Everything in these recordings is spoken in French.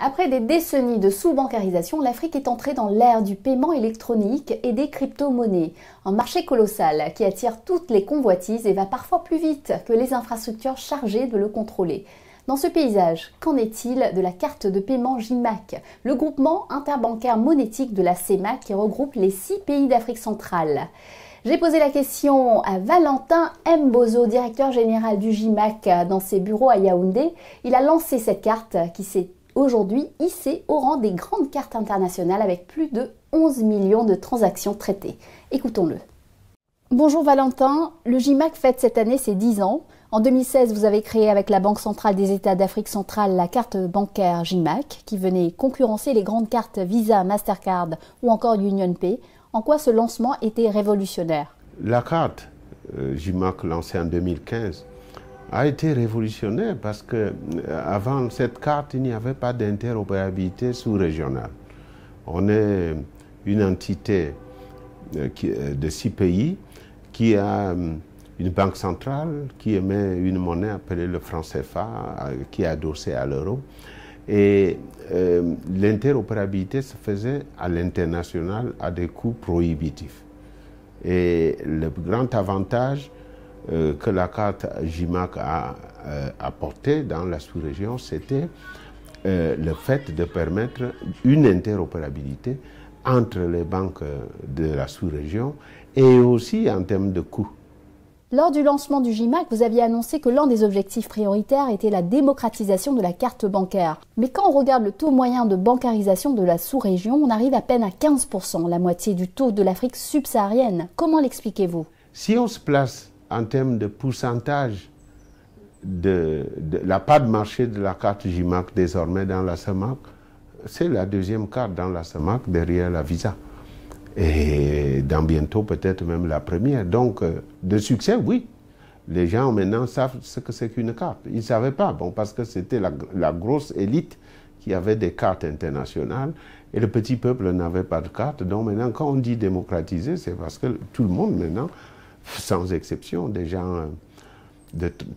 Après des décennies de sous-bancarisation, l'Afrique est entrée dans l'ère du paiement électronique et des crypto-monnaies. Un marché colossal qui attire toutes les convoitises et va parfois plus vite que les infrastructures chargées de le contrôler. Dans ce paysage, qu'en est-il de la carte de paiement JIMAC, le groupement interbancaire monétique de la CEMAC qui regroupe les 6 pays d'Afrique centrale? J'ai posé la question à Valentin Mbozo, directeur général du JIMAC dans ses bureaux à Yaoundé. Il a lancé cette carte qui s'est aujourd'hui hissée au rang des grandes cartes internationales avec plus de 11 millions de transactions traitées. Écoutons-le. Bonjour Valentin, le JIMAC fête cette année ses 10 ans. En 2016, vous avez créé avec la Banque centrale des États d'Afrique centrale la carte bancaire JIMAC qui venait concurrencer les grandes cartes Visa, Mastercard ou encore UnionPay. En quoi ce lancement était révolutionnaire? La carte JIMAC lancée en 2015 a été révolutionnaire parce que avant cette carte, il n'y avait pas d'interopérabilité sous-régionale. On est une entité de 6 pays qui a une banque centrale qui émet une monnaie appelée le franc CFA qui est adossée à l'euro. Et l'interopérabilité se faisait à l'international à des coûts prohibitifs. Et le grand avantage que la carte JIMAC a apporté dans la sous-région, c'était le fait de permettre une interopérabilité entre les banques de la sous-région et aussi en termes de coûts. Lors du lancement du JIMAC, vous aviez annoncé que l'un des objectifs prioritaires était la démocratisation de la carte bancaire. Mais quand on regarde le taux moyen de bancarisation de la sous-région, on arrive à peine à 15%, la moitié du taux de l'Afrique subsaharienne. Comment l'expliquez-vous? Si on se place en termes de pourcentage de la part de marché de la carte JIMAC désormais dans la CEMAC, c'est la deuxième carte dans la CEMAC derrière la Visa. Et dans bientôt peut-être même la première. Donc de succès, oui. Les gens maintenant savent ce que c'est qu'une carte. Ils ne savaient pas, bon, parce que c'était la grosse élite qui avait des cartes internationales et le petit peuple n'avait pas de carte. Donc maintenant, quand on dit démocratiser, c'est parce que tout le monde maintenant, sans exception, des gens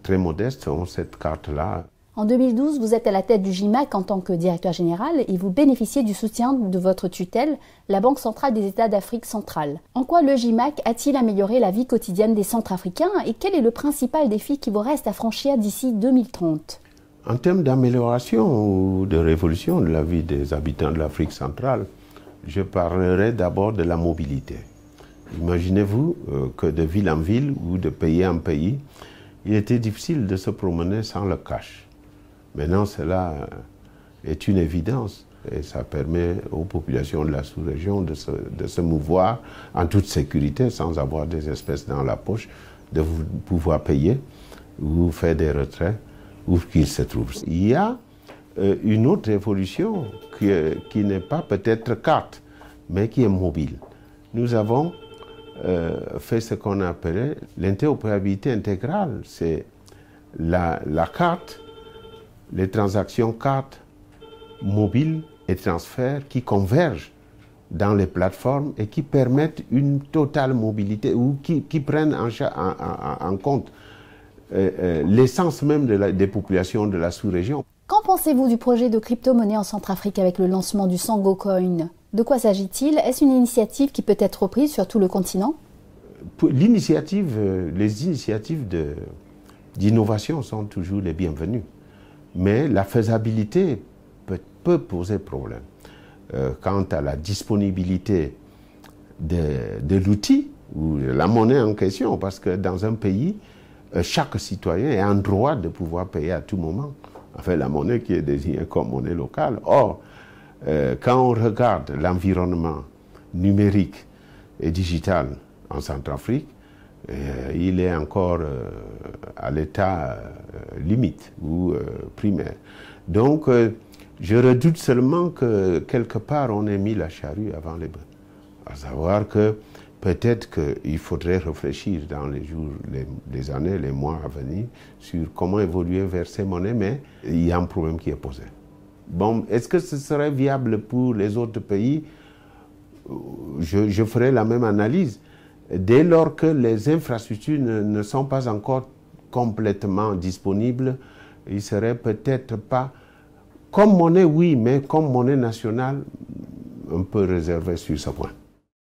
très modestes ont cette carte-là. En 2012, vous êtes à la tête du JIMAC en tant que directeur général et vous bénéficiez du soutien de votre tutelle, la Banque centrale des États d'Afrique centrale. En quoi le JIMAC a-t-il amélioré la vie quotidienne des Centrafricains et quel est le principal défi qui vous reste à franchir d'ici 2030? En termes d'amélioration ou de révolution de la vie des habitants de l'Afrique centrale, je parlerai d'abord de la mobilité. Imaginez-vous que de ville en ville ou de pays en pays, il était difficile de se promener sans le cash. Maintenant, cela est une évidence et ça permet aux populations de la sous-région de se mouvoir en toute sécurité sans avoir des espèces dans la poche, de pouvoir payer ou faire des retraits où qu'ils se trouvent. Il y a une autre évolution qui n'est pas peut-être carte, mais qui est mobile. Nous avons fait ce qu'on appelait l'interopérabilité intégrale. C'est la carte, les transactions cartes, mobiles et transferts qui convergent dans les plateformes et qui permettent une totale mobilité ou qui prennent en compte l'essence même des populations de la sous-région. Qu'en pensez-vous du projet de crypto-monnaie en Centrafrique avec le lancement du Sango Coin? De quoi s'agit-il? Est-ce une initiative qui peut être reprise sur tout le continent? Les initiatives d'innovation sont toujours les bienvenues. Mais la faisabilité peut poser problème. Quant à la disponibilité de l'outil ou de la monnaie en question, parce que dans un pays, chaque citoyen est en droit de pouvoir payer à tout moment. Enfin, la monnaie qui est désignée comme monnaie locale. Or, quand on regarde l'environnement numérique et digital en Centrafrique, il est encore à l'état limite ou primaire. Donc, je redoute seulement que quelque part on ait mis la charrue avant les bœufs. À savoir que peut-être qu'il faudrait réfléchir dans les jours, les années, les mois à venir sur comment évoluer vers ces monnaies, mais il y a un problème qui est posé. Bon, est-ce que ce serait viable pour les autres pays? Je ferai la même analyse. Dès lors que les infrastructures ne sont pas encore complètement disponibles, il ne serait peut-être pas Comme monnaie, oui, mais comme monnaie nationale, un peu réservé sur ce point.